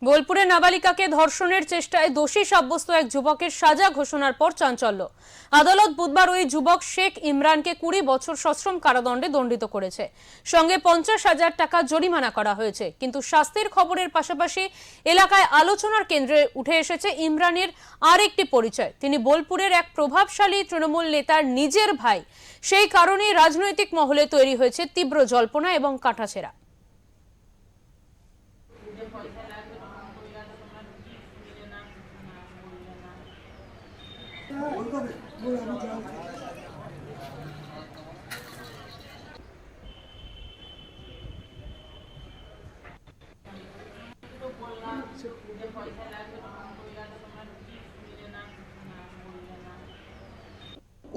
বোলপুরে নাবালিকাকে ধর্ষণের চেষ্টায় দোষী সাব্যস্ত এক যুবকের সাজা ঘোষণার পর চাঞ্চল্য। আদালত বুধবার ওই যুবক শেখ ইমরানকে 20 বছর সশ্রম কারাদণ্ডে দণ্ডিত করেছে। সঙ্গে 50,000 টাকা জরিমানা করা হয়েছে। কিন্তু শাস্তির খবরের পাশাপাশি এলাকায় আলোচনার কেন্দ্রে উঠে এসেছে ইমরানের আরেকটি পরিচয়। তিনি বোলপুরের এক প্রভাবশালী তৃণমূল নেতার নিজের ভাই। সেই কারণেই রাজনৈতিক মহলে তৈরি হয়েছে তীব্র জল্পনা এবং কাটাছেঁড়া।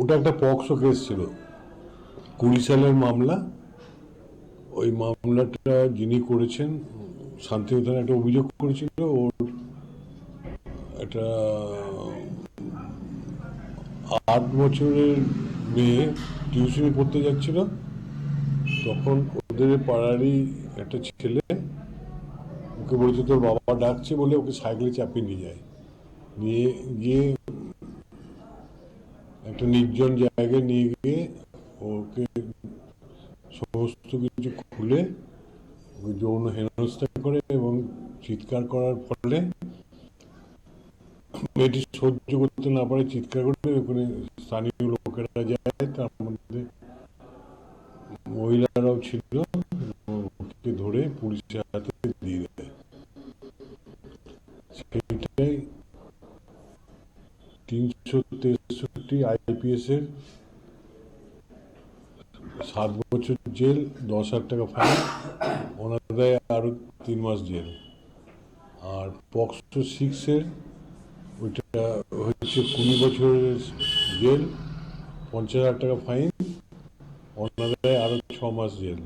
ওটা একটা পক্সো কেস ছিল, 20 সালের মামলা। ওই মামলাটা যিনি করেছেন, শান্তিনিকেতনে একটা অভিযোগ করেছিল। ওর একটা 8 বছরের মেয়ে টিউশনি পড়তে যাচ্ছিল, তখন ওদের পাড়ারই একটা ছেলে ওকে বলেছে তোর বাবা ডাকছে বলে ওকে সাইকেলে চাপিয়ে নিয়ে যায়। নিয়ে গিয়ে একটা নির্জন জায়গায় নিয়ে গিয়ে ওকে সমস্ত কিছু খুলে ওকে যৌন হেনস্থা করে এবং চিৎকার করার ফলে মেয়েটি সহ্য করতে না পারে চিৎকার করে ওখানে স্থানীয় লোকেরা যায়, তার মধ্যে মহিলারাও ছিল, ওকে ধরে পুলিশের হাতে দিয়ে দেয়। সেইটাই 363 IPS এর 7 বছর জেল, 10,000 টাকা ফাইন, ওনার দেয় আরো 3 মাস জেল। আর পক্সো 6 এর ওইটা হচ্ছে 20 বছরের জেল, 50,000 টাকা ফাইন, ওনার দেয় আরো 6 মাস জেল।